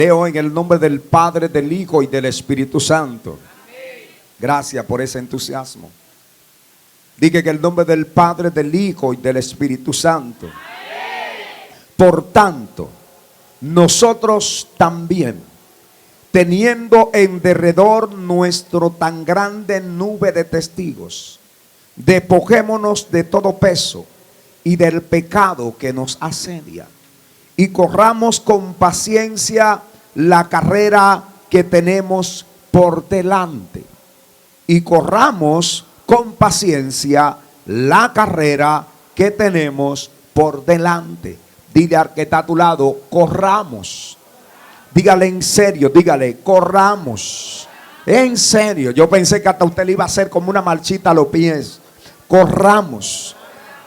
Leo en el nombre del Padre, del Hijo y del Espíritu Santo. Gracias por ese entusiasmo. Diga que en el nombre del Padre, del Hijo y del Espíritu Santo. Por tanto, nosotros también, teniendo en derredor nuestro tan grande nube de testigos, despojémonos de todo peso y del pecado que nos asedia, y corramos con paciencia la carrera que tenemos por delante. Y corramos con paciencia la carrera que tenemos por delante. Dile al que está a tu lado, corramos. Dígale en serio, dígale, corramos. En serio, yo pensé que hasta usted le iba a hacer como una marchita a los pies. Corramos.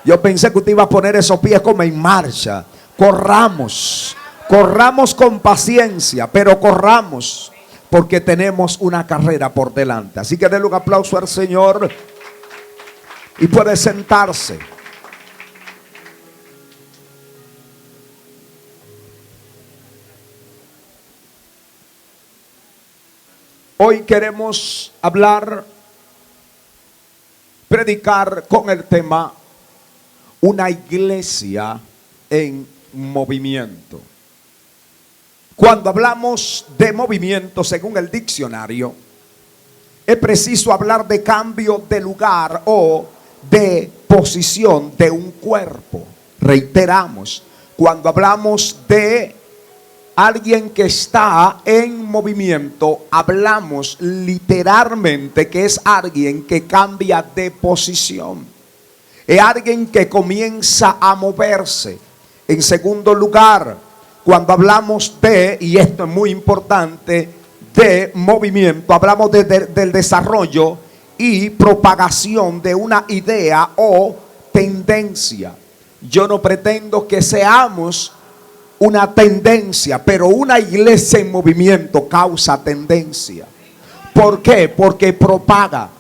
Yo pensé que usted iba a poner esos pies como en marcha. Corramos. Corramos con paciencia, pero corramos porque tenemos una carrera por delante. Así que denle un aplauso al Señor y puede sentarse. Hoy queremos hablar, predicar con el tema una iglesia en movimiento. Cuando hablamos de movimiento, según el diccionario, es preciso hablar de cambio de lugar o de posición de un cuerpo. Reiteramos, cuando hablamos de alguien que está en movimiento, hablamos literalmente que es alguien que cambia de posición. Es alguien que comienza a moverse. En segundo lugar, cuando hablamos de, y esto es muy importante, de movimiento, hablamos del desarrollo y propagación de una idea o tendencia. Yo no pretendo que seamos una tendencia, pero una iglesia en movimiento causa tendencia. ¿Por qué? Porque propaga,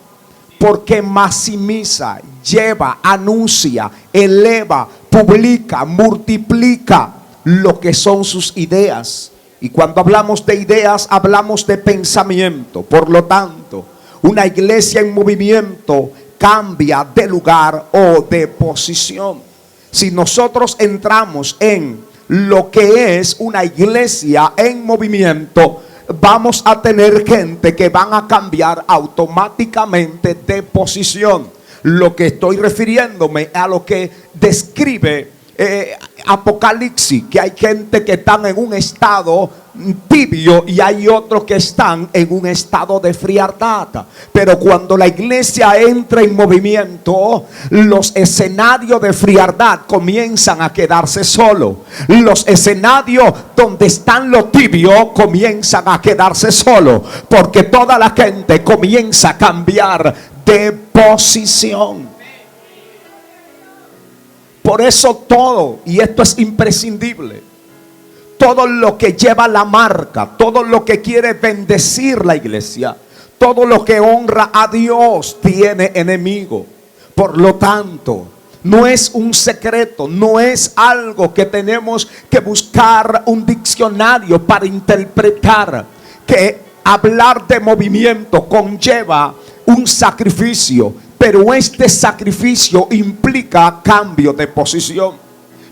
porque maximiza, lleva, anuncia, eleva, publica, multiplica lo que son sus ideas. Y cuando hablamos de ideas, hablamos de pensamiento. Por lo tanto, una iglesia en movimiento cambia de lugar o de posición. Si nosotros entramos en lo que es una iglesia en movimiento, vamos a tener gente que van a cambiar automáticamente de posición. Lo que estoy refiriéndome a lo que describe Apocalipsis, que hay gente que están en un estado tibio y hay otros que están en un estado de frialdad. Pero cuando la iglesia entra en movimiento, los escenarios de frialdad comienzan a quedarse solos. Los escenarios donde están los tibios comienzan a quedarse solos, porque toda la gente comienza a cambiar de posición. Por eso todo, y esto es imprescindible, todo lo que lleva la marca, todo lo que quiere bendecir la iglesia, todo lo que honra a Dios tiene enemigo. Por lo tanto, no es un secreto, no es algo que tenemos que buscar un diccionario para interpretar, que hablar de movimiento conlleva un sacrificio. Pero este sacrificio implica cambio de posición.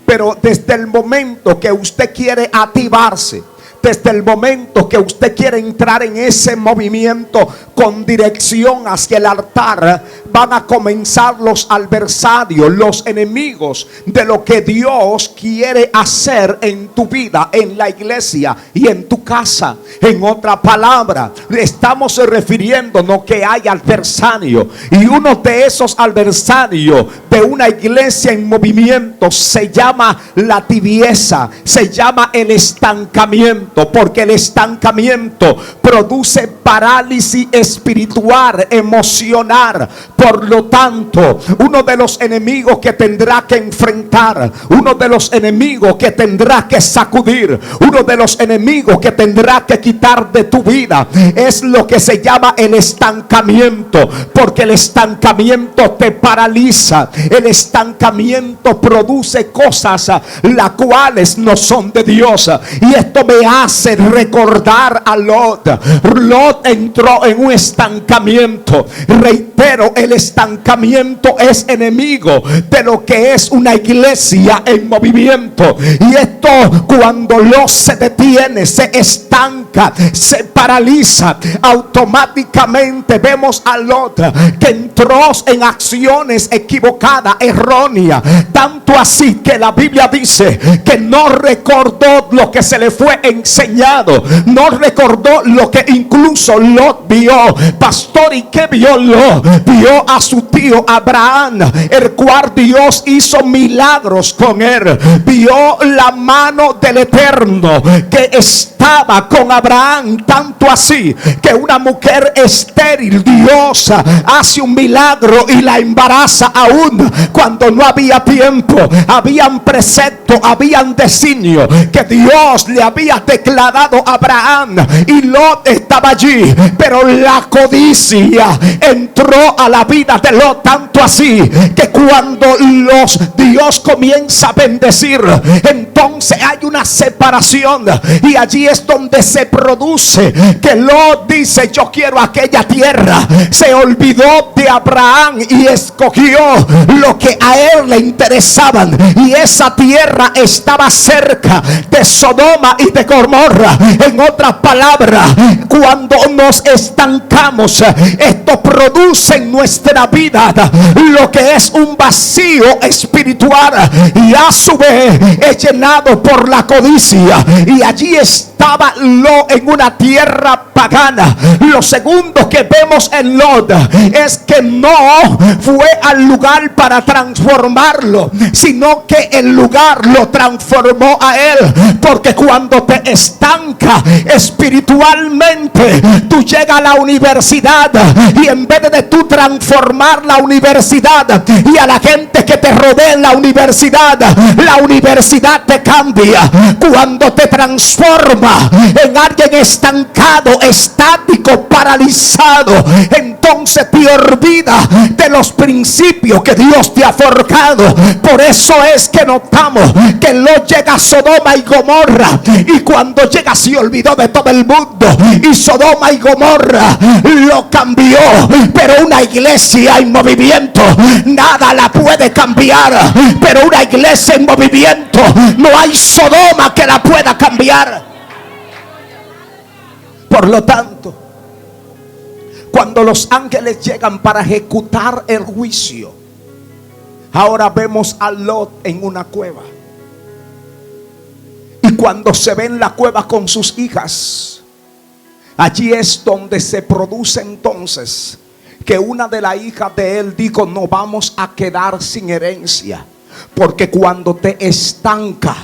Pero desde el momento que usted quiere activarse, desde el momento que usted quiere entrar en ese movimiento con dirección hacia el altar, van a comenzar los adversarios, los enemigos de lo que Dios quiere hacer en tu vida, en la iglesia y en tu casa. En otra palabra, estamos refiriéndonos que hay adversarios, y uno de esos adversarios de una iglesia en movimiento se llama la tibieza, se llama el estancamiento. Porque el estancamiento produce parálisis espiritual, emocional. Por lo tanto, uno de los enemigos que tendrá que enfrentar, uno de los enemigos que tendrá que sacudir, uno de los enemigos que tendrá que quitar de tu vida es lo que se llama el estancamiento, porque el estancamiento te paraliza. El estancamiento produce cosas las cuales no son de Dios, y esto me hace recordar a Lot. Lot entró en un estancamiento. Reitero, el estancamiento es enemigo de lo que es una iglesia en movimiento, y esto, cuando Lot se detiene, se estanca, se paraliza, automáticamente vemos a Lot que entró en acciones equivocadas, erróneas, tanto así que la Biblia dice que no recordó lo que se le fue enseñado, no recordó lo que incluso Lot vio. Pastor, ¿y qué vio Lot? Vio a su tío Abraham, el cual Dios hizo milagros con él. Vio la mano del Eterno que estaba con Abraham, tanto así que una mujer estéril, Dios hace un milagro y la embaraza aún cuando no había tiempo. Habían preceptos, habían designios que Dios le había declarado a Abraham, y Lot estaba allí, pero la codicia entró a la vida de Lot, tanto así que cuando Dios comienza a bendecir, entonces hay una separación, y allí es donde se produce que Lot dice: yo quiero aquella tierra. Se olvidó de Abraham y escogió lo que a él le interesaban, y esa tierra estaba cerca de Sodoma y de Gomorra. En otras palabras, cuando nos estancamos, esto produce en nuestra vida lo que es un vacío espiritual, y a su vez es llenado por la codicia, y allí estaba Lot en una tierra pagana. Lo segundo que vemos en Lot es que no fue al lugar para transformarlo, sino que el lugar lo transformó a él. Porque cuando te estanca espiritualmente, tú llegas a la universidad, y en vez de tú transformar la universidad y a la gente que te rodea en la universidad te cambia. Cuando te transforma en alguien estancado, estático, paralizado, entonces te olvida de los principios que Dios te ha forjado. Por eso es que notamos que Lot llega a Sodoma y Gomorra, y cuando llega se olvidó de todo el mundo, y Sodoma y Gomorra lo cambió. Pero una iglesia en movimiento nada la puede cambiar, pero una iglesia en movimiento no hay Sodoma que la pueda cambiar. Por lo tanto, cuando los ángeles llegan para ejecutar el juicio, ahora vemos a Lot en una cueva. Y cuando se ve en la cueva con sus hijas, allí es donde se produce entonces que una de las hijas de él dijo: no vamos a quedar sin herencia. Porque cuando te estanca,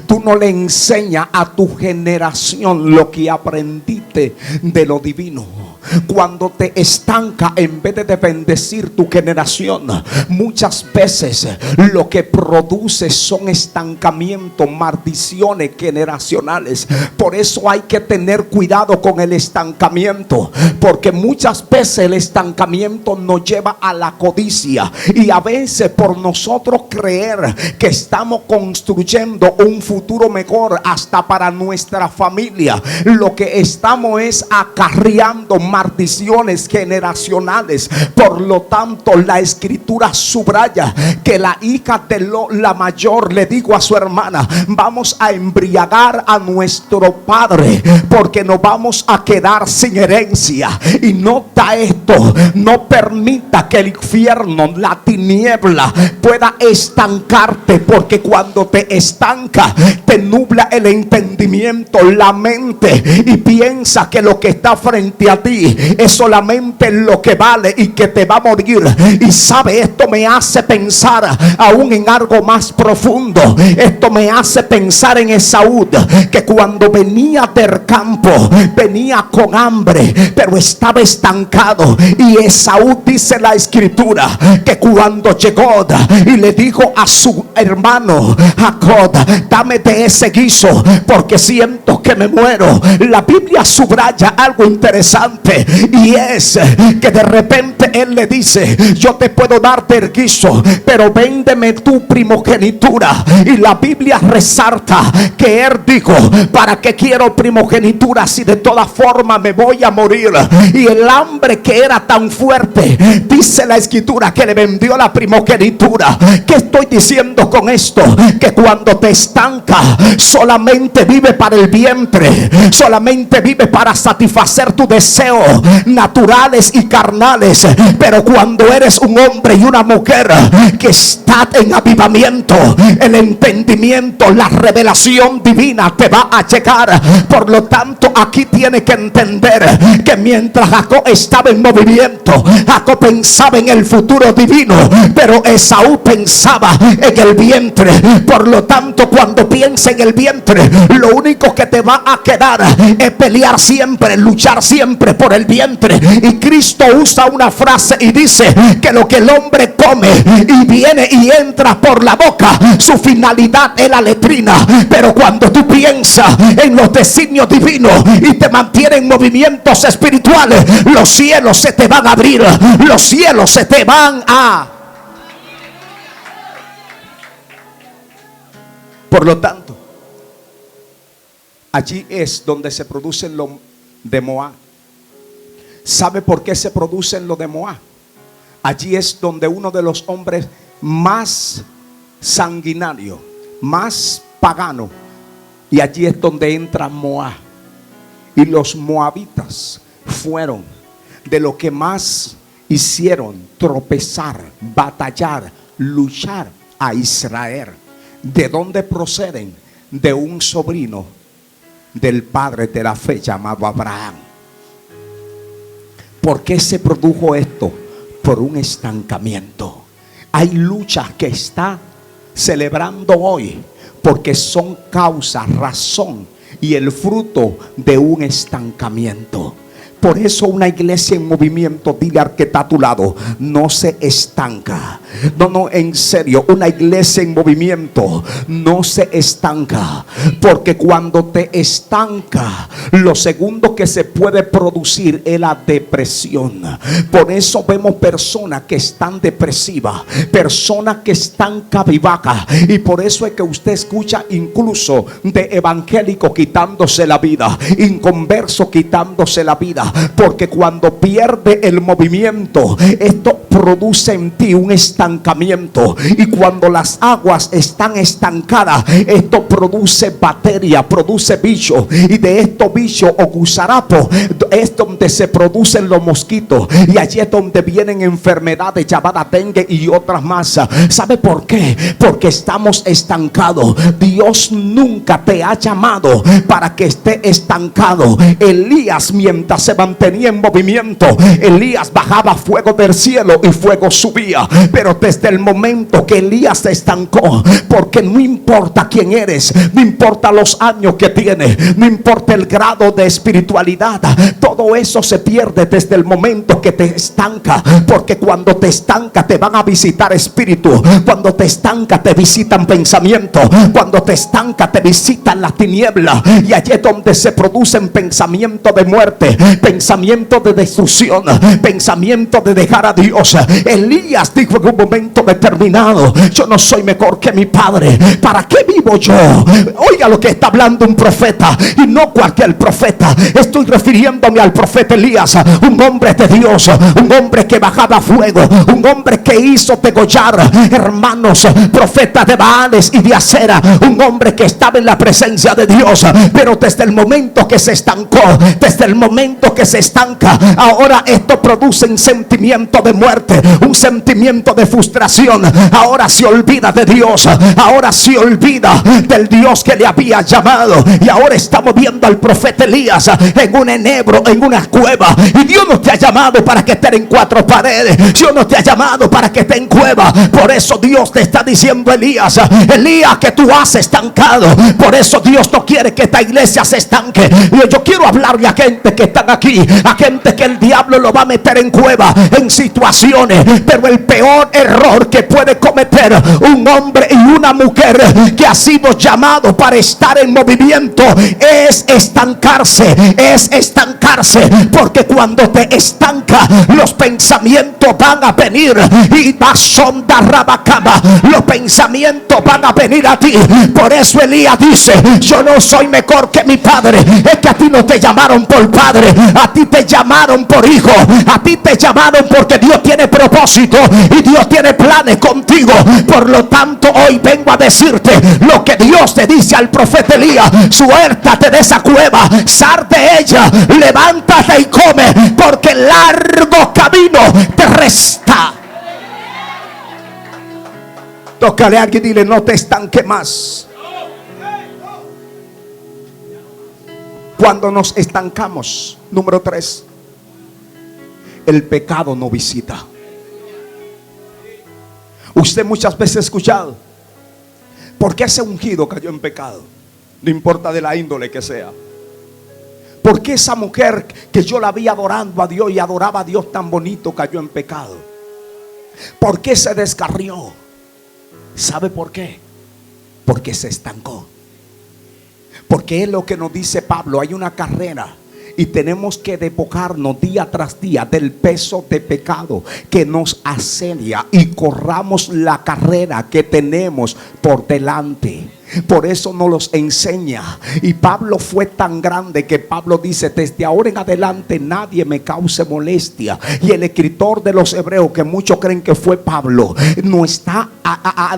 tú no le enseñas a tu generación lo que aprendiste de lo divino. Cuando te estanca, en vez de bendecir tu generación, muchas veces lo que produce son estancamientos, maldiciones generacionales. Por eso hay que tener cuidado con el estancamiento, porque muchas veces el estancamiento nos lleva a la codicia, y a veces por nosotros creer que estamos construyendo un futuro mejor hasta para nuestra familia, lo que estamos es acarreando maldiciones generacionales. Por lo tanto, la escritura subraya que la hija de la mayor le dijo a su hermana: vamos a embriagar a nuestro padre, porque nos vamos a quedar sin herencia. Y nota esto: no permita que el infierno, la tiniebla, pueda estancarte, porque cuando te estanca, te nubla el entendimiento, la mente, y piensa que lo que está frente a ti ti es solamente lo que vale y que te va a morir. Y sabe, esto me hace pensar aún en algo más profundo. Esto me hace pensar en Esaú, que cuando venía del campo venía con hambre, pero estaba estancado. Y Esaú, dice la escritura, que cuando llegó y le dijo a su hermano Jacob: dame de ese guiso porque siento que me muero. La Biblia subraya algo interesante, y es que de repente él le dice: yo te puedo dar del guiso, pero véndeme tu primogenitura. Y la Biblia resalta que él dijo: ¿para qué quiero primogenitura si de todas formas me voy a morir? Y el hambre que era tan fuerte, dice la escritura, que le vendió la primogenitura. ¿Qué estoy diciendo con esto? Que cuando te estanca, solamente vive para el vientre, solamente vive para satisfacer tus deseos naturales y carnales. Pero cuando eres un hombre y una mujer que está en avivamiento, el entendimiento, la revelación divina te va a llegar. Por lo tanto, aquí tiene que entender que mientras Jacob estaba en movimiento, Jacob pensaba en el futuro divino, pero Esaú pensaba en el vientre. Por lo tanto, cuando piensa en el vientre, lo único que te va a quedar es pelear siempre, luchar siempre por el vientre. Y Cristo usa una frase y dice que lo que el hombre come y viene y entra por la boca, su finalidad es la letrina. Pero cuando tú piensas en los designios divinos y te mantienes en movimientos espirituales, los cielos se te van a abrir, los cielos se te van a... Por lo tanto, allí es donde se producen los de Moab. ¿Sabe por qué se producen los de Moab? Allí es donde uno de los hombres más sanguinarios, más paganos, y allí es donde entra Moab. Y los moabitas fueron de lo que más hicieron tropezar, batallar, luchar a Israel. ¿De dónde proceden? De un sobrino del padre de la fe llamado Abraham. ¿Por qué se produjo esto? Por un estancamiento. Hay luchas que está celebrando hoy porque son causa, razón y el fruto de un estancamiento. Por eso una iglesia en movimiento, dile al que está a tu lado, no se estanca. No, en serio, una iglesia en movimiento no se estanca. Porque cuando te estanca, lo segundo que se puede producir es la depresión. Por eso vemos personas que están depresivas, personas que están cabizbajas. Y por eso es que usted escucha incluso de evangélicos quitándose la vida, inconversos quitándose la vida. Porque cuando pierde el movimiento, esto produce en ti un estancamiento. Y cuando las aguas están estancadas, esto produce bacterias, produce bichos. Y de estos bichos o gusarapos es donde se producen los mosquitos. Y allí es donde vienen enfermedades llamadas dengue y otras más. ¿Sabe por qué? Porque estamos estancados. Dios nunca te ha llamado para que esté estancado. Elías, mientras se mantenía en movimiento, Elías bajaba fuego del cielo y fuego subía. Pero desde el momento que Elías se estancó, porque no importa quién eres, no importa los años que tienes, no importa el grado de espiritualidad, todo eso se pierde desde el momento que te estanca. Porque cuando te estanca te van a visitar espíritus, cuando te estanca te visitan pensamientos, cuando te estanca te visitan las tinieblas. Y allí es donde se producen pensamientos de muerte, pensamiento de destrucción, pensamiento de dejar a Dios. Elías dijo en un momento determinado: yo no soy mejor que mi padre, ¿para qué vivo yo? Oiga lo que está hablando un profeta, y no cualquier profeta. Estoy refiriéndome al profeta Elías, un hombre de Dios, un hombre que bajaba fuego, un hombre que hizo degollar hermanos, profetas de Baales y de Acera, un hombre que estaba en la presencia de Dios. Pero desde el momento que se estancó, desde el momento que se estanca, ahora esto produce un sentimiento de muerte, un sentimiento de frustración. Ahora se olvida de Dios, ahora se olvida del Dios que le había llamado. Y ahora estamos viendo al profeta Elías en un enebro, en una cueva. Y Dios no te ha llamado para que estés en cuatro paredes. Dios no te ha llamado para que estés en cueva. Por eso Dios te está diciendo, Elías, Elías, que tú has estancado. Por eso Dios no quiere que esta iglesia se estanque. Y yo quiero hablarle a gente que están aquí, a gente que el diablo lo va a meter en cueva, en situaciones. Pero el peor error que puede cometer un hombre y una mujer que ha sido llamado para estar en movimiento es estancarse. Es estancarse, porque cuando te estanca, los pensamientos van a venir y va a sondar rabacaba. Los pensamientos van a venir a ti. Por eso Elías dice: yo no soy mejor que mi padre. Es que a ti no te llamaron por padre, a ti te llamaron por hijo, a ti te llamaron porque Dios tiene propósito y Dios tiene planes contigo. Por lo tanto, hoy vengo a decirte lo que Dios te dice al profeta Elías: suéltate de esa cueva, sal de ella, levántate y come, porque largo camino te resta. Tócale a alguien y dile: no te estanque más. Cuando nos estancamos, número 3, el pecado nos visita. Usted muchas veces ha escuchado: ¿por qué ese ungido cayó en pecado? No importa de la índole que sea. ¿Por qué esa mujer que yo la vi adorando a Dios y adoraba a Dios tan bonito cayó en pecado? ¿Por qué se descarrió? ¿Sabe por qué? Porque se estancó. Porque es lo que nos dice Pablo: hay una carrera y tenemos que despojarnos día tras día del peso de pecado que nos asedia, y corramos la carrera que tenemos por delante. Por eso nos los enseña. Y Pablo fue tan grande que Pablo dice: desde ahora en adelante nadie me cause molestia. Y el escritor de los Hebreos, que muchos creen que fue Pablo, no está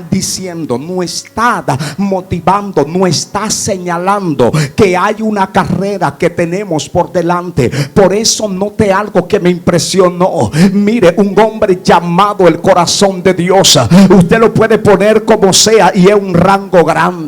diciendo, no está motivando, no está señalando que hay una carrera que tenemos por delante. Por eso noté algo que me impresionó. Mire, un hombre llamado el corazón de Dios, usted lo puede poner como sea y es un rango grande.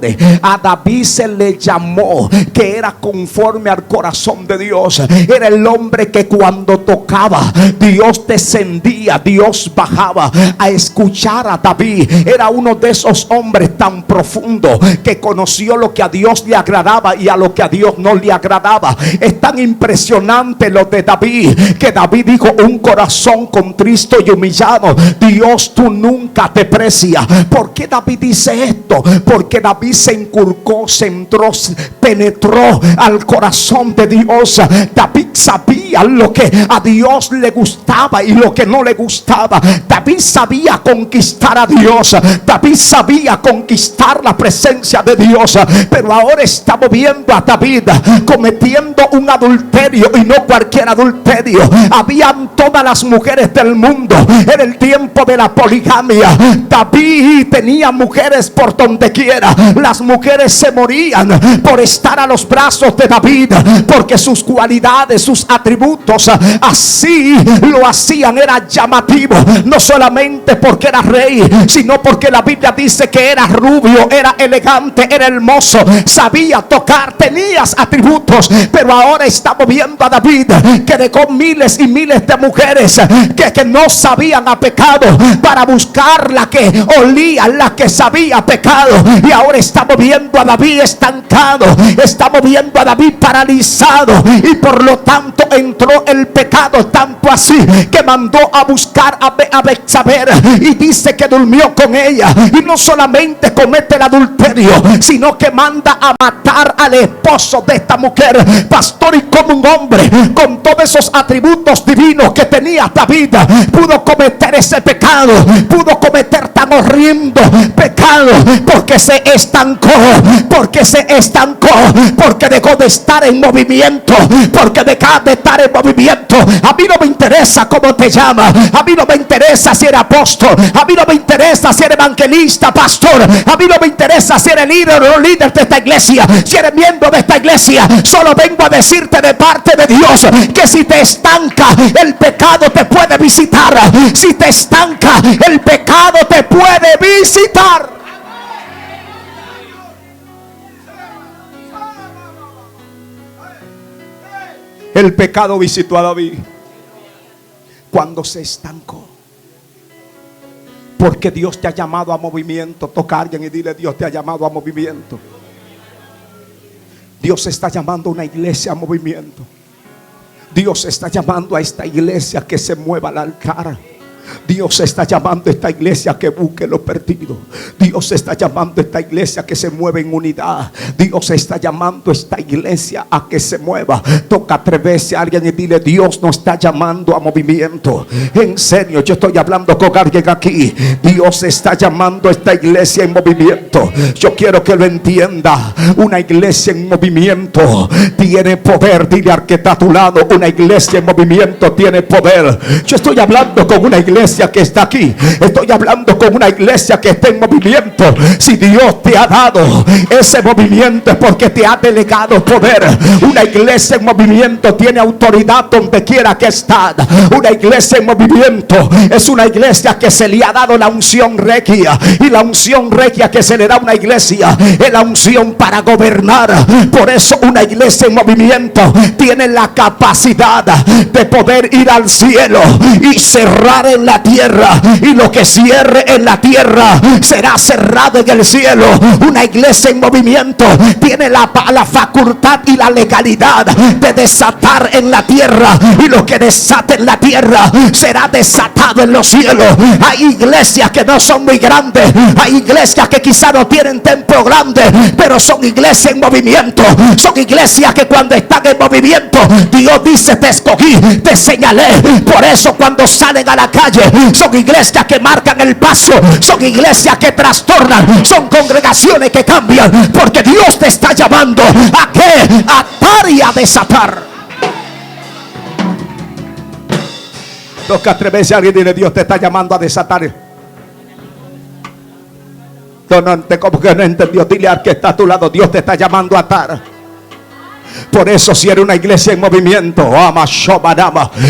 A David se le llamó que era conforme al corazón de Dios. Era el hombre que cuando tocaba, Dios descendía, Dios bajaba a escuchar a David. Era uno de esos hombres tan profundos que conoció lo que a Dios le agradaba y a lo que a Dios no le agradaba. Es tan impresionante lo de David, que David dijo: un corazón contristo y humillado, Dios tú nunca te precias. ¿Por qué David dice esto? Porque David se inculcó, se entró, penetró al corazón de Dios. David sabía lo que a Dios le gustaba y lo que no le gustaba. David sabía conquistar a Dios. David sabía conquistar la presencia de Dios. Pero ahora estamos viendo a David cometiendo un adulterio, y no cualquier adulterio. Habían todas las mujeres del mundo. Era el tiempo de la poligamia. David tenía mujeres por donde quiera. Las mujeres se morían por estar a los brazos de David, porque sus cualidades, sus atributos así lo hacían. Era llamativo, no solamente porque era rey, sino porque la Biblia dice que era rubio, era elegante, era hermoso, sabía tocar, tenía atributos. Pero ahora estamos viendo a David que dejó miles y miles de mujeres que no sabían a pecado para buscar la que olía, la que sabía pecado. Y ahora estamos viendo a David estancado, estamos viendo a David paralizado, y por lo tanto entró el pecado, tanto así que mandó a buscar a Betsabé, y dice que durmió con ella. Y no solamente comete el adulterio, sino que manda a matar al esposo de esta mujer. Pastor, y como un hombre con todos esos atributos divinos que tenía David pudo cometer ese pecado, pudo cometer tan corriendo pecado porque se estancó, porque dejó de estar en movimiento, porque dejó de estar en movimiento. A mí no me interesa cómo te llamas, a mí no me interesa si eres apóstol, a mí no me interesa si eres evangelista, pastor, a mí no me interesa si eres líder o no líder de esta iglesia, si eres miembro de esta iglesia. Solo vengo a decirte de parte de Dios que si te estanca, el pecado te puede visitar. Si te estanca, el pecado te puede visitar. El pecado visitó a David cuando se estancó. Porque Dios te ha llamado a movimiento. Toca a alguien y dile: Dios te ha llamado a movimiento. Dios está llamando a una iglesia a movimiento. Dios está llamando a esta iglesia que se mueva al altar. Dios está llamando a esta iglesia que busque lo perdido. Dios está llamando a esta iglesia que se mueva en unidad. Dios está llamando a esta iglesia a que se mueva. Toca 3 veces a alguien y dile: Dios nos está llamando a movimiento. En serio, yo estoy hablando con alguien aquí. Dios está llamando a esta iglesia en movimiento. Yo quiero que lo entienda. Una iglesia en movimiento tiene poder. Dile al que está a tu lado: una iglesia en movimiento tiene poder. Yo estoy hablando con una iglesia que está aquí. Estoy hablando con una iglesia que está en movimiento. Si Dios te ha dado ese movimiento es porque te ha delegado poder. Una iglesia en movimiento tiene autoridad donde quiera que está. Una iglesia en movimiento es una iglesia que se le ha dado la unción regia. Y la unción regia que se le da a una iglesia es la unción para gobernar. Por eso una iglesia en movimiento tiene la capacidad de poder ir al cielo y cerrar en la tierra, y lo que cierre en la tierra será cerrado en el cielo. Una iglesia en movimiento tiene la facultad y la legalidad de desatar en la tierra, y lo que desate en la tierra será desatado en los cielos. Hay iglesias que no son muy grandes, hay iglesias que quizá no tienen templo grande, pero son iglesias en movimiento. Son iglesias que cuando están en movimiento, Dios dice: te escogí, te señalé. Por eso cuando salen a la calle, son iglesias que marcan el paso, son iglesias que trastornan, son congregaciones que cambian, porque Dios te está llamando a que atar y a desatar. Toca 3 veces a alguien y dile: Dios te está llamando a desatar. Como que no entendió. Dile al que está a tu lado: Dios te está llamando a atar. Por eso, si eres una iglesia en movimiento,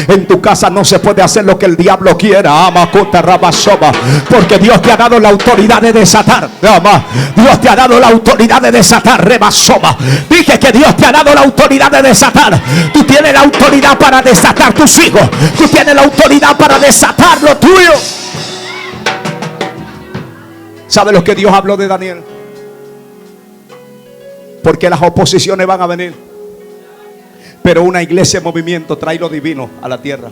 en tu casa no se puede hacer lo que el diablo quiera. Porque Dios te ha dado la autoridad de desatar. Dios te ha dado la autoridad de desatar. Dije que Dios te ha dado la autoridad de desatar. Tú tienes la autoridad para desatar tus hijos. Tú tienes la autoridad para desatar lo tuyo. ¿Sabe lo que Dios habló de Daniel? Porque las oposiciones van a venir, pero una iglesia en movimiento trae lo divino a la tierra.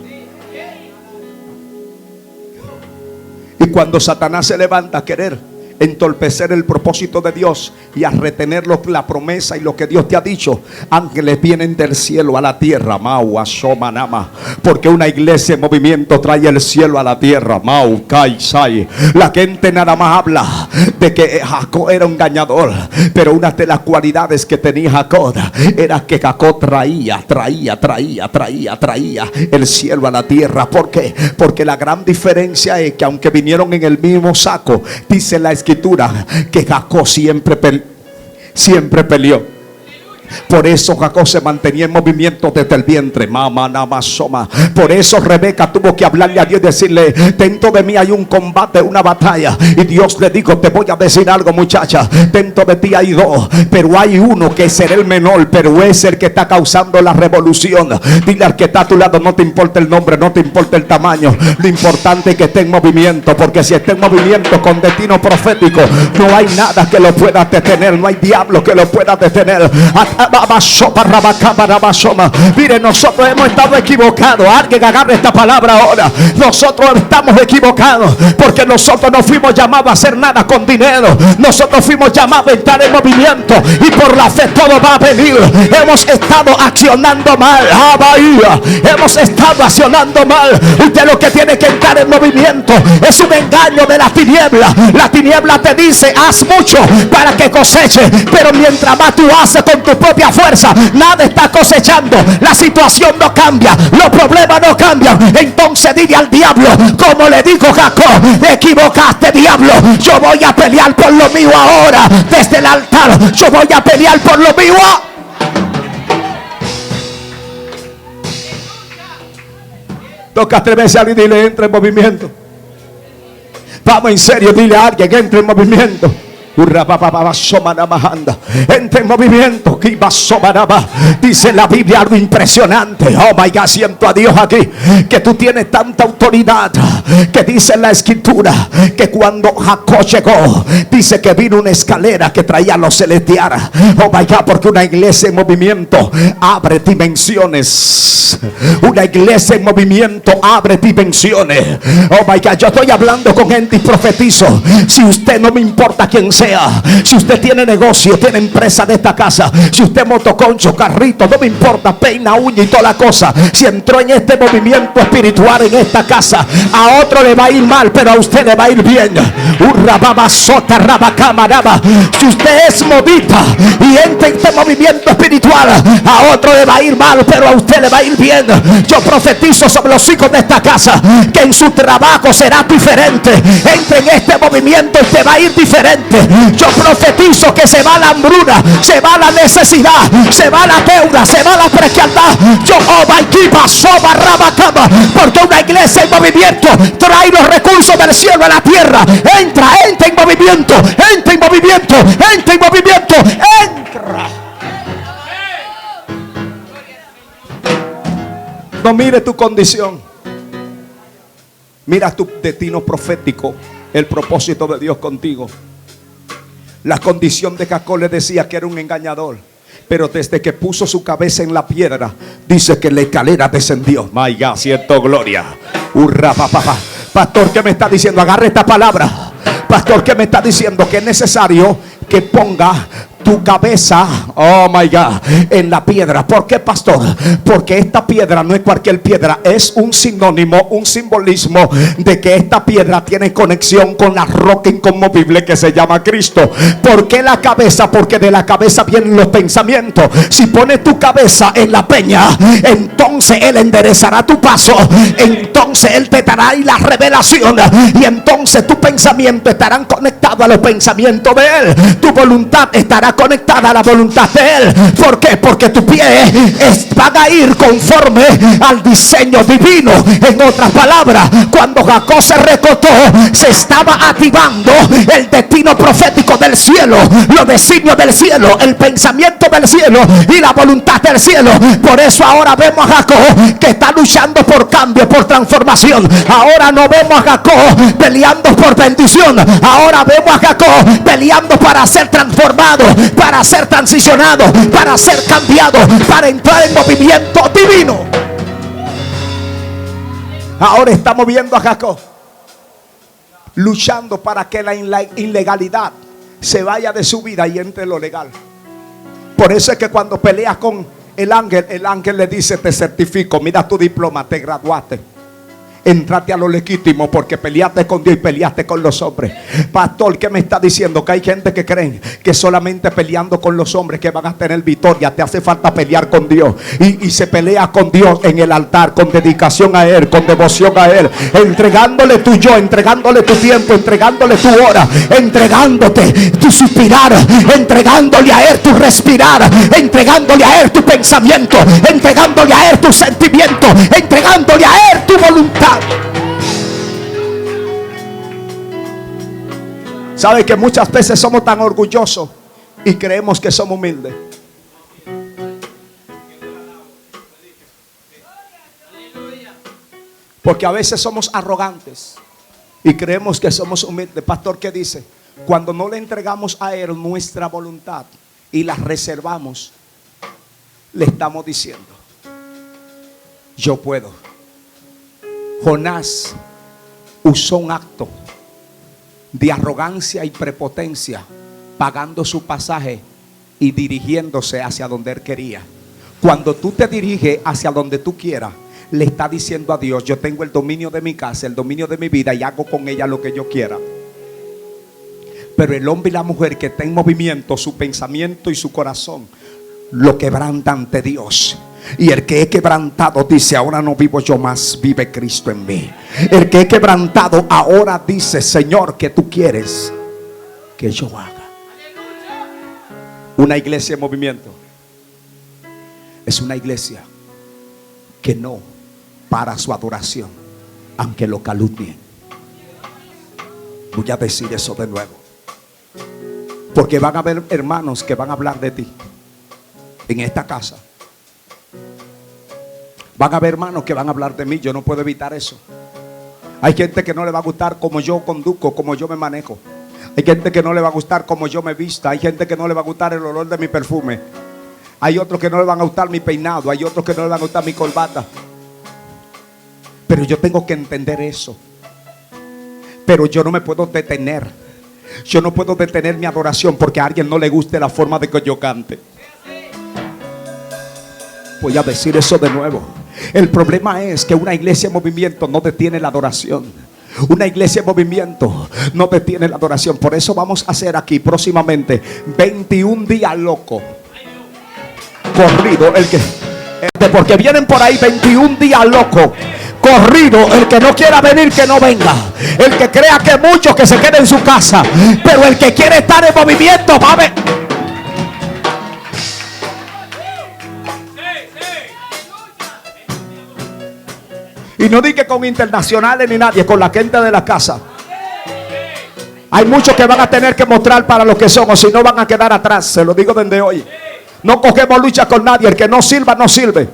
Y cuando Satanás se levanta a querer entorpecer el propósito de Dios y a retener la promesa y lo que Dios te ha dicho, ángeles vienen del cielo a la tierra. Porque una iglesia en movimiento trae el cielo a la tierra. La gente nada más habla de que Jacob era un engañador, pero una de las cualidades que tenía Jacob era que Jacob traía el cielo a la tierra. ¿Por qué? Porque la gran diferencia es que aunque vinieron en el mismo saco, dice la escritura que Jacob siempre peleó. Por eso Jacob se mantenía en movimiento desde el vientre. Por eso Rebeca tuvo que hablarle a Dios y decirle: dentro de mí hay un combate, una batalla. Y Dios le dijo: te voy a decir algo, muchacha. Dentro de ti hay 2, pero hay uno que será el menor, pero es el que está causando la revolución. Dile al que está a tu lado: no te importa el nombre, no te importa el tamaño, lo importante es que esté en movimiento. Porque si está en movimiento con destino profético, no hay nada que lo pueda detener. No hay diablo que lo pueda detener. Mire, nosotros hemos estado equivocados. Alguien agarre esta palabra ahora. Nosotros estamos equivocados porque nosotros no fuimos llamados a hacer nada con dinero. Nosotros fuimos llamados a entrar en movimiento y por la fe todo va a venir. Hemos estado accionando mal. Hemos estado accionando mal. Usted lo que tiene que entrar en movimiento es un engaño de la tiniebla. La tiniebla te dice: haz mucho para que coseche, pero mientras más tú haces con tu propia fuerza, nada está cosechando. La situación no cambia, los problemas no cambian. Entonces dile al diablo, como le dijo Jacob: te equivocaste, diablo. Yo voy a pelear por lo mío ahora. Desde el altar yo voy a pelear por lo mío. Toca 3 veces a alguien y dile: entra en movimiento. Vamos, en serio, dile a alguien: entra en movimiento. Entra en movimiento. Dice la Biblia algo impresionante. Oh my God, siento a Dios aquí, que tú tienes tanta autoridad, que dice en la escritura que cuando Jacob llegó, dice que vino una escalera que traía los celestiales. Oh my God, porque una iglesia en movimiento abre dimensiones. Una iglesia en movimiento abre dimensiones. Oh my God, yo estoy hablando con gente y profetizo. Si usted, no me importa quién sea, si usted tiene negocio, tiene empresa de esta casa, si usted motoconcho, carrito, no me importa, peina, uña y toda la cosa, si entró en este movimiento espiritual en esta casa, a otro le va a ir mal, pero a usted le va a ir bien. Si usted es modita y entra en este movimiento espiritual, a otro le va a ir mal, pero a usted le va a ir bien. Yo profetizo sobre los hijos de esta casa que en su trabajo será diferente. Entra en este movimiento y te va a ir diferente. Yo profetizo que se va la hambruna, se va la necesidad, se va la deuda, se va la precariedad. Yo porque una iglesia en movimiento trae los recursos del cielo a la tierra. Entra en movimiento, entra en movimiento, entra en movimiento, entra. No mire tu condición, mira tu destino profético, el propósito de Dios contigo. La condición de Jacob le decía que era un engañador, pero desde que puso su cabeza en la piedra, dice que la escalera descendió. My God, cierto, gloria. Pastor, ¿qué me está diciendo? Agarre esta palabra. Pastor, ¿qué me está diciendo? Que es necesario que ponga tu cabeza, oh my God, en la piedra. ¿Por qué, pastor? Porque esta piedra no es cualquier piedra, es un sinónimo, un simbolismo de que esta piedra tiene conexión con la roca inconmovible que se llama Cristo. ¿Por qué la cabeza? Porque de la cabeza vienen los pensamientos. Si pones tu cabeza en la peña, entonces Él enderezará tu paso, entonces Él te dará la revelación, y entonces tus pensamientos estarán conectados a los pensamientos de Él. Tu voluntad estará conectada a la voluntad de Él. ¿Por qué? Porque tus pies van a ir conforme al diseño divino. En otras palabras, cuando Jacob se recostó, se estaba activando el destino profético del cielo, los designios del cielo, el pensamiento del cielo y la voluntad del cielo. Por eso ahora vemos a Jacob que está luchando por cambio, por transformación. Ahora no vemos a Jacob peleando por bendición. Ahora vemos a Jacob peleando para ser transformado, para ser transicionado, para ser cambiado, para entrar en movimiento divino. Ahora estamos viendo a Jacob luchando para que la ilegalidad se vaya de su vida y entre lo legal. Por eso es que cuando peleas con el ángel le dice: te certifico, mira tu diploma, te graduaste, entrate a lo legítimo, porque peleaste con Dios y peleaste con los hombres. Pastor, ¿qué me está diciendo? Que hay gente que creen que solamente peleando con los hombres que van a tener victoria. Te hace falta pelear con Dios, y se pelea con Dios en el altar, con dedicación a Él, con devoción a Él, entregándole tu yo, entregándole tu tiempo, entregándole tu hora, entregándote tu suspirar, entregándole a Él tu respirar, entregándole a Él tu pensamiento, entregándole a Él tu sentimiento, entregándole a Él tu voluntad. ¿Sabe que muchas veces somos tan orgullosos y creemos que somos humildes? Porque a veces somos arrogantes y creemos que somos humildes. Pastor, ¿qué dice? Cuando no le entregamos a Él nuestra voluntad y la reservamos, le estamos diciendo: yo puedo. Jonás usó un acto de arrogancia y prepotencia, pagando su pasaje y dirigiéndose hacia donde él quería. Cuando tú te diriges hacia donde tú quieras, le está diciendo a Dios: yo tengo el dominio de mi casa, el dominio de mi vida, y hago con ella lo que yo quiera. Pero el hombre y la mujer que está en movimiento, su pensamiento y su corazón lo quebranta ante Dios. Y el que he quebrantado dice: ahora no vivo yo más, vive Cristo en mí. El que he quebrantado ahora dice: Señor, ¿qué tú quieres que yo haga? Una iglesia en movimiento es una iglesia que no para su adoración, aunque lo calumnien. Voy a decir eso de nuevo, porque van a haber hermanos que van a hablar de ti en esta casa. Van a haber hermanos que van a hablar de mí. Yo no puedo evitar eso. Hay gente que no le va a gustar como yo conduzco, como yo me manejo. Hay gente que no le va a gustar como yo me vista. Hay gente que no le va a gustar el olor de mi perfume. Hay otros que no le van a gustar mi peinado. Hay otros que no le van a gustar mi corbata. Pero yo tengo que entender eso. Pero yo no me puedo detener. Yo no puedo detener mi adoración porque a alguien no le guste la forma de que yo cante. Voy a decir eso de nuevo. El problema es que una iglesia en movimiento no detiene la adoración. Una iglesia en movimiento no detiene la adoración. Por eso vamos a hacer aquí próximamente 21 días locos. Corrido, porque vienen por ahí 21 días locos. Corrido, el que no quiera venir, que no venga. El que crea que muchos, que se quede en su casa. Pero el que quiere estar en movimiento, va a ver. Y no di que con internacionales ni nadie, con la gente de la casa. Hay muchos que van a tener que mostrar para lo que son, o si no van a quedar atrás. Se lo digo desde hoy. No cogemos lucha con nadie. El que no sirva, no sirve.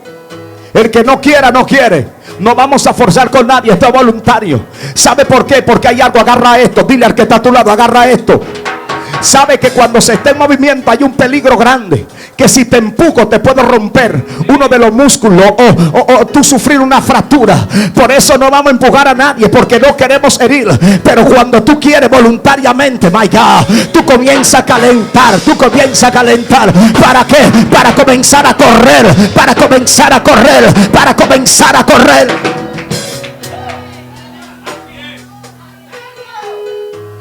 El que no quiera, no quiere. No vamos a forzar con nadie. Esto es voluntario. ¿Sabe por qué? Porque hay algo. Agarra esto. Dile al que está a tu lado: agarra esto. Sabe que cuando se está en movimiento hay un peligro grande, que si te empujo te puedo romper uno de los músculos o tú sufrir una fractura. Por eso no vamos a empujar a nadie, porque no queremos herir. Pero cuando tú quieres voluntariamente, my God, tú comienzas a calentar. Tú comienzas a calentar. ¿Para qué? Para comenzar a correr. Para comenzar a correr. Para comenzar a correr.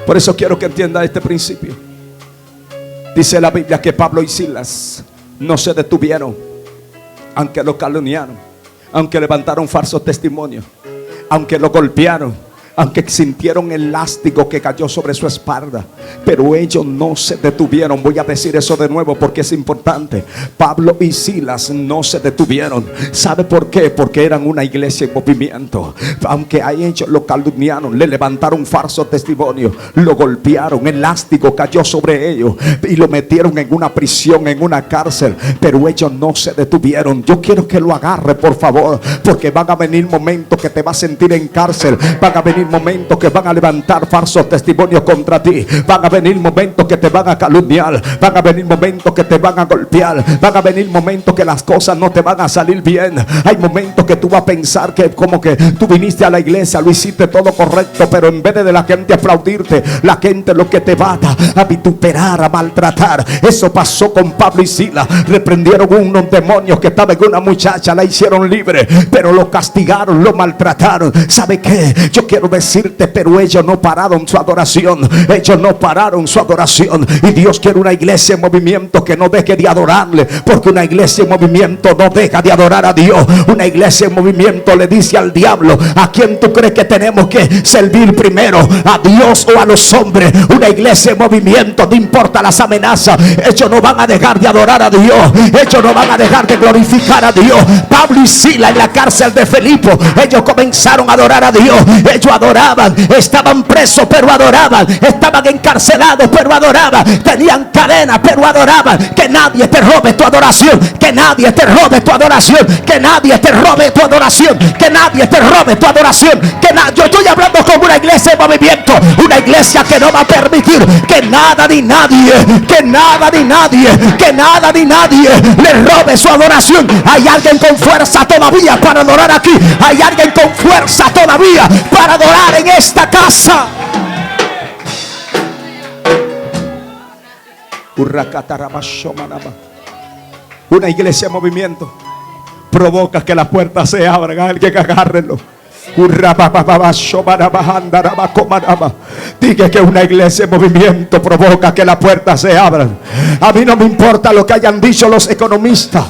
Por eso quiero que entienda este principio. Dice la Biblia que Pablo y Silas no se detuvieron, aunque lo calumniaron, aunque levantaron falsos testimonios, aunque lo golpearon, aunque sintieron el látigo que cayó sobre su espalda. Pero ellos no se detuvieron. Voy a decir eso de nuevo porque es importante. Pablo y Silas no se detuvieron. ¿Sabe por qué? Porque eran una iglesia en movimiento. Aunque a ellos lo calumniaron, le levantaron falsos testimonios, lo golpearon, el látigo cayó sobre ellos y lo metieron en una prisión, en una cárcel. Pero ellos no se detuvieron. Yo quiero que lo agarre, por favor, porque van a venir momentos que te vas a sentir en cárcel. Van a venir momentos que van a levantar falsos testimonios contra ti. Van a venir momentos que te van a calumniar. Van a venir momentos que te van a golpear. Van a venir momentos que las cosas no te van a salir bien. Hay momentos que tú vas a pensar que como que tú viniste a la iglesia, lo hiciste todo correcto, pero en vez de la gente aplaudirte, la gente lo que te va a vituperar, a maltratar. Eso pasó con Pablo y Silas. Reprendieron unos demonios que estaban en una muchacha, la hicieron libre, pero lo castigaron, lo maltrataron. ¿Sabe qué? Yo quiero decirte, pero ellos no pararon su adoración. Ellos no pararon su adoración. Y Dios quiere una iglesia en movimiento que no deje de adorarle, porque una iglesia en movimiento no deja de adorar a Dios. Una iglesia en movimiento le dice al diablo: ¿a quién tú crees que tenemos que servir primero? ¿A Dios o a los hombres? Una iglesia en movimiento, no importa las amenazas, ellos no van a dejar de adorar a Dios. Ellos no van a dejar de glorificar a Dios. Pablo y Silas en la cárcel de Filipo, ellos comenzaron a adorar a Dios. Ellos adoraban. Estaban presos, pero adoraban. Estaban encarcelados, pero adoraban. Tenían cadenas, pero adoraban. Que nadie te robe tu adoración. Que nadie te robe tu adoración. Que nadie te robe tu adoración. Que nadie te robe tu adoración. Yo estoy hablando con una iglesia en movimiento. Una iglesia que no va a permitir que nada ni nadie, que nada ni nadie, que nada ni nadie le robe su adoración. Hay alguien con fuerza todavía para adorar aquí. Hay alguien con fuerza todavía para adorar en esta casa. Una iglesia en movimiento provoca que la puerta se abra. Alguien que agárrenlo. Diga que una iglesia en movimiento provoca que la puerta se abra. A mí no me importa lo que hayan dicho los economistas.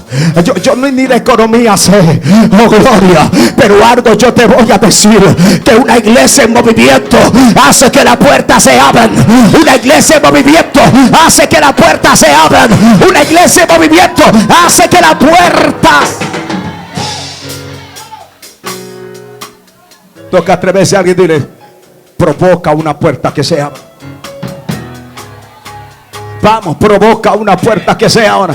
Yo ni de economía sé, oh gloria, pero algo yo te voy a decir: que una iglesia en movimiento hace que la puerta se abra. Una iglesia en movimiento hace que la puerta se abra. Una iglesia en movimiento hace que la puerta. Toca atreverse a alguien y dile: provoca una puerta que se abra. Vamos, provoca una puerta que se abra.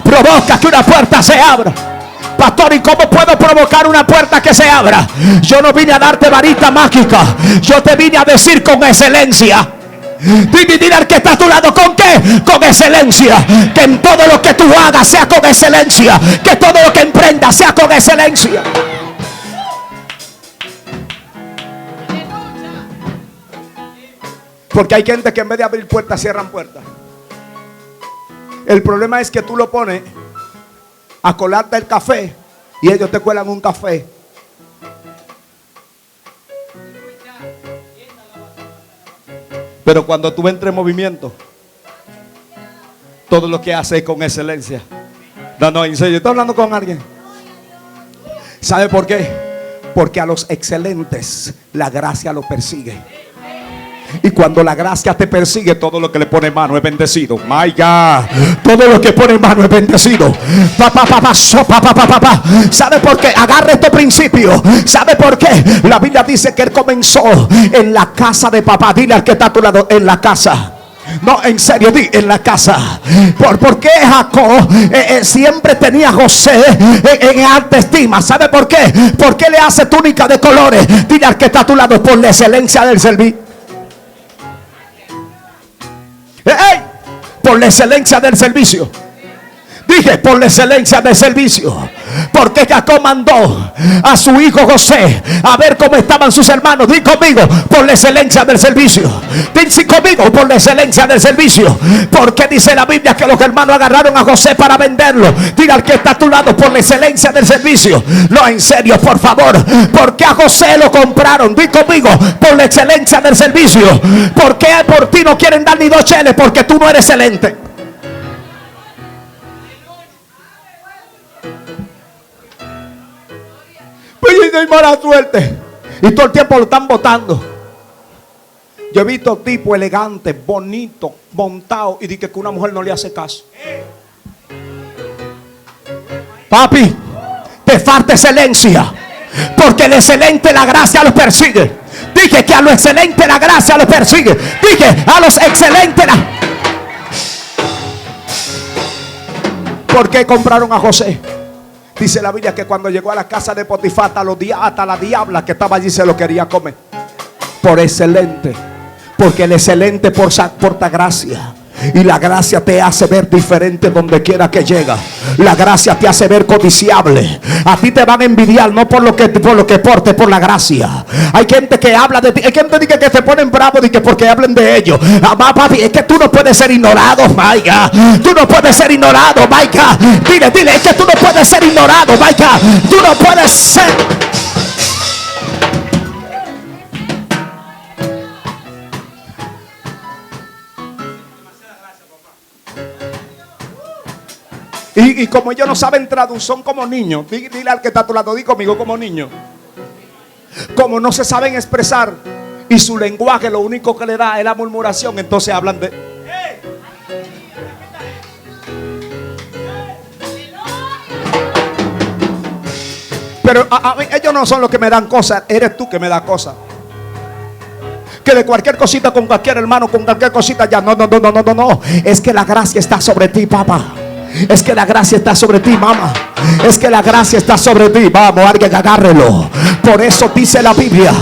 Provoca que una puerta se abra. Pastor, ¿y cómo puedo provocar una puerta que se abra? Yo no vine a darte varita mágica. Yo te vine a decir con excelencia. Dile al que está a tu lado: ¿con qué? Con excelencia. Que en todo lo que tú hagas sea con excelencia. Que todo lo que emprendas sea con excelencia. Porque hay gente que en vez de abrir puertas cierran puertas. El problema es que tú lo pones a colarte el café y ellos te cuelan un café. Pero cuando tú entres en movimiento, todo lo que haces es con excelencia. No, en serio, estoy hablando con alguien. ¿Sabe por qué? Porque a los excelentes la gracia los persigue. Y cuando la gracia te persigue, todo lo que le pone mano es bendecido. My God. Todo lo que pone mano es bendecido. ¿Sabe por qué? Agarre este principio. ¿Sabe por qué? La Biblia dice que él comenzó en la casa de papá. Dile al que está a tu lado: en la casa. No, en serio, di: en la casa. ¿Por qué Jacob siempre tenía a José en alta estima? ¿Sabe por qué? ¿Por qué le hace túnica de colores? Dile al que está a tu lado: por la excelencia del servicio. ¡Ey! Por la excelencia del servicio. Dije: por la excelencia del servicio. Porque Jacob mandó a su hijo José a ver cómo estaban sus hermanos. Di conmigo: por la excelencia del servicio. Di conmigo: por la excelencia del servicio. Porque dice la Biblia que los hermanos agarraron a José para venderlo. Diga al que está a tu lado: por la excelencia del servicio. No, en serio, por favor. Porque a José lo compraron. Di conmigo: por la excelencia del servicio. Porque por ti no quieren dar ni dos cheles, porque tú no eres excelente. Y hay mala suerte. Y todo el tiempo lo están votando. Yo he visto tipos elegantes, bonitos, montados, y dije que una mujer no le hace caso. Papi, te falta excelencia. Porque el excelente la gracia los persigue. Dije que a lo excelente la gracia los persigue. Dije: a los excelentes la... ¿Por qué compraron a José? Dice la Biblia que cuando llegó a la casa de Potifar, hasta la diabla que estaba allí se lo quería comer. Por excelente. Porque el excelente porta gracia. Y la gracia te hace ver diferente donde quiera que llega. La gracia te hace ver codiciable. A ti te van a envidiar no por lo que porte, por la gracia. Hay gente que habla de ti. Hay gente que se ponen bravos porque hablen de ellos. Papi, es que tú no puedes ser ignorado, my God. Tú no puedes ser ignorado, my God. Dile, es que tú no puedes ser ignorado, my God. Tú no puedes ser. Y como ellos no saben traducir, son como niños. Dile al que está a tu lado: di conmigo: como niños. Como no se saben expresar y su lenguaje lo único que le da es la murmuración, entonces hablan de... Pero a mí, ellos no son los que me dan cosas, eres tú que me das cosas. Que de cualquier cosita, con cualquier hermano, con cualquier cosita ya. No. Es que la gracia está sobre ti, papá. Es que la gracia está sobre ti, mamá. Es que la gracia está sobre ti. Vamos, alguien agárrelo. Por eso dice la Biblia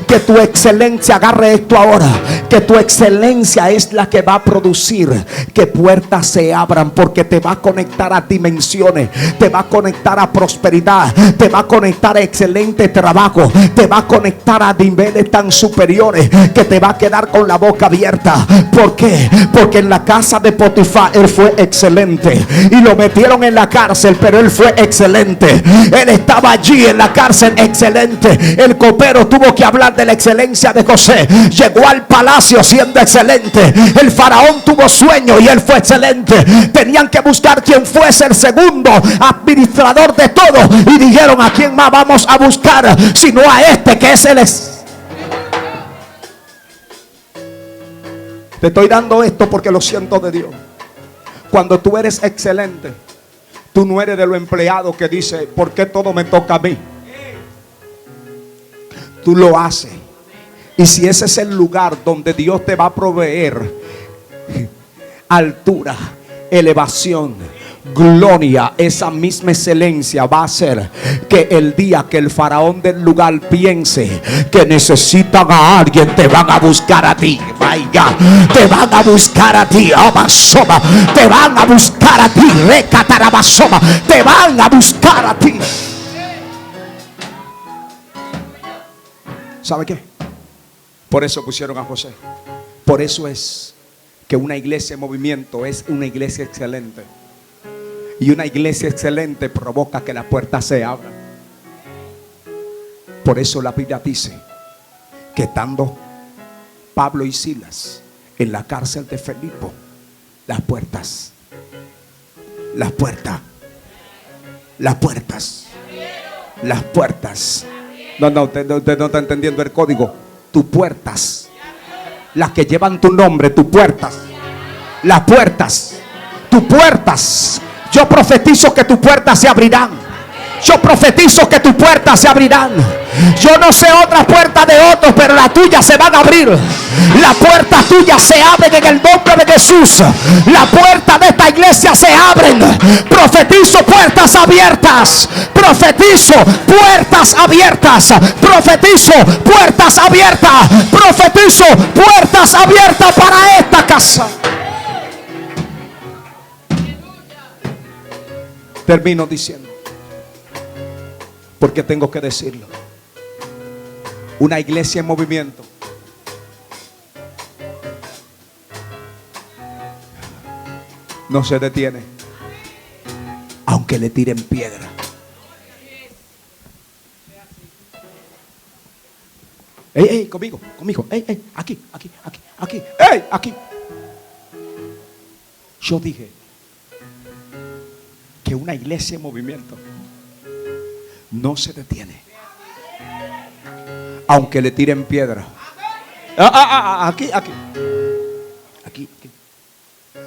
que tu excelencia, agarre esto ahora, que tu excelencia es la que va a producir que puertas se abran, porque te va a conectar a dimensiones, te va a conectar a prosperidad, te va a conectar a excelente trabajo, te va a conectar a niveles tan superiores que te va a quedar con la boca abierta. ¿Por qué? Porque en la casa de Potifar él fue excelente y lo metieron en la cárcel, pero él fue excelente. Él estaba allí en la cárcel, excelente. El copero tuvo que hablar de la excelencia de José. Llegó al palacio siendo excelente. El faraón tuvo sueño y él fue excelente. Tenían que buscar quien fuese el segundo administrador de todo, y dijeron: ¿a quién más vamos a buscar sino a este que es el Te estoy dando esto porque lo siento de Dios. Cuando tú eres excelente, tú no eres de los empleados que dice: ¿por qué todo me toca a mí? Tú lo haces. Y si ese es el lugar donde Dios te va a proveer altura, elevación, gloria, esa misma excelencia va a hacer que el día que el faraón del lugar piense que necesitan a alguien, te van a buscar a ti. Vaya, te van a buscar a ti. Abasoma, te van a buscar a ti. Recatarabasoma, te van a buscar a ti. ¿Sabe qué? Por eso pusieron a José. Por eso es que una iglesia en movimiento es una iglesia excelente. Y una iglesia excelente provoca que las puertas se abran. Por eso la Biblia dice que estando Pablo y Silas en la cárcel de Filipo, las puertas. No, usted no está entendiendo el código. Tus puertas, las que llevan tu nombre, tus puertas, las puertas, tus puertas. Yo profetizo que tus puertas se abrirán. Yo profetizo que tus puertas se abrirán. Yo no sé otras puertas de otros, pero las tuyas se van a abrir. Las puertas tuyas se abren en el nombre de Jesús. Las puertas de esta iglesia se abren. Profetizo puertas abiertas. Profetizo puertas abiertas. Profetizo puertas abiertas. Profetizo puertas abiertas para esta casa. Termino diciendo, porque tengo que decirlo. Una iglesia en movimiento no se detiene, aunque le tiren piedra. Ey, conmigo. Ey, aquí. Ey, aquí. Yo dije que una iglesia en movimiento no se detiene, aunque le tiren piedra. Aquí.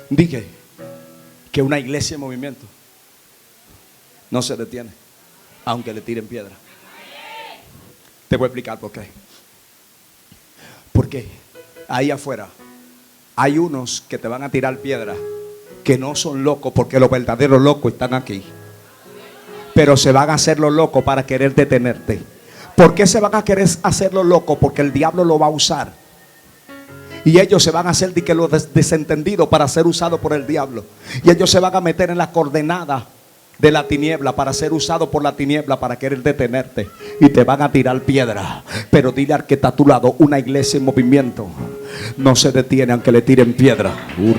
Dije que una iglesia en movimiento no se detiene, aunque le tiren piedra. Te voy a explicar por qué. Porque ahí afuera hay unos que te van a tirar piedra, que no son locos, porque los verdaderos locos están aquí. Pero se van a hacer los locos para querer detenerte. ¿Por qué se van a querer hacer los locos? Porque el diablo lo va a usar. Y ellos se van a hacer los desentendidos para ser usados por el diablo. Y ellos se van a meter en la coordenada de la tiniebla para ser usados por la tiniebla para querer detenerte. Y te van a tirar piedra. Pero dile al que está a tu lado: una iglesia en movimiento no se detiene aunque le tiren piedra. Yo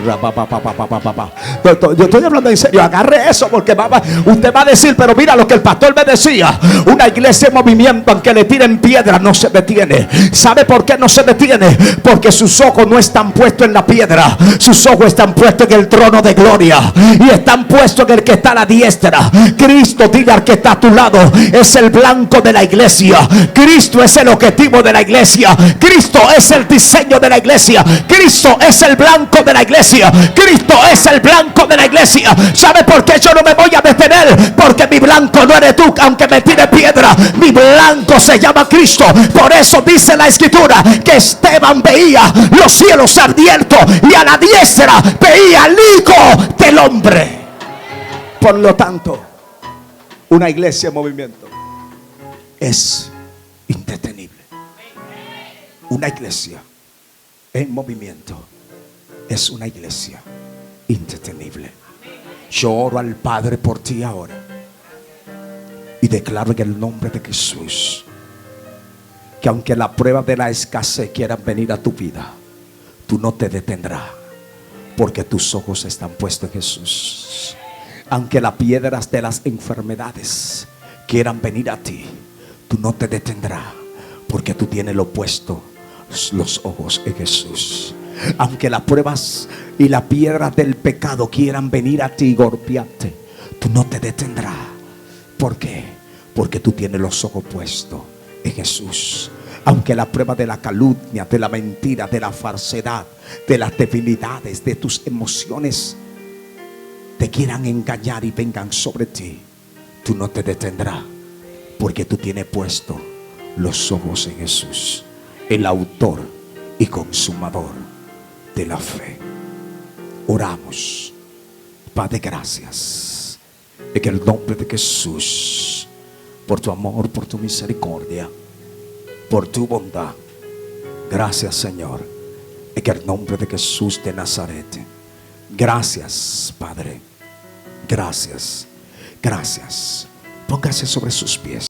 estoy hablando en serio. Agarre eso, porque usted va a decir: pero mira lo que el pastor me decía. Una iglesia en movimiento, aunque le tiren piedra, no se detiene. ¿Sabe por qué no se detiene? Porque sus ojos no están puestos en la piedra. Sus ojos están puestos en el trono de gloria. Y están puestos en el que está a la diestra. Cristo, diga al que está a tu lado, es el blanco de la iglesia. Cristo es el objetivo de la iglesia. Cristo es el diseño de la iglesia. Cristo es el blanco de la iglesia. Cristo es el blanco de la iglesia. ¿Sabe por qué yo no me voy a detener? Porque mi blanco blanco no eres tú, aunque me tire piedra, mi blanco se llama Cristo. Por eso dice la escritura que Esteban veía los cielos abiertos y a la diestra veía al Hijo del Hombre. Por lo tanto, una iglesia en movimiento es indetenible. Una iglesia en movimiento es una iglesia indetenible. Yo oro al Padre por ti ahora y declaro en el nombre de Jesús que aunque la prueba de la escasez quieran venir a tu vida, tú no te detendrás, porque tus ojos están puestos en Jesús. Aunque las piedras de las enfermedades quieran venir a ti, tú no te detendrás, porque tú tienes lo puesto, los ojos en Jesús. Aunque las pruebas y las piedras del pecado quieran venir a ti y golpearte, tú no te detendrás. ¿Por qué? Porque tú tienes los ojos puestos en Jesús. Aunque la prueba de la calumnia, de la mentira, de la falsedad, de las debilidades, de tus emociones te quieran engañar y vengan sobre ti, tú no te detendrás, porque tú tienes puesto los ojos en Jesús, el autor y consumador de la fe. Oramos. Padre, gracias en el nombre de Jesús, por tu amor, por tu misericordia, por tu bondad. Gracias, Señor, en el nombre de Jesús de Nazaret. Gracias, Padre. Gracias. Gracias. Póngase sobre sus pies.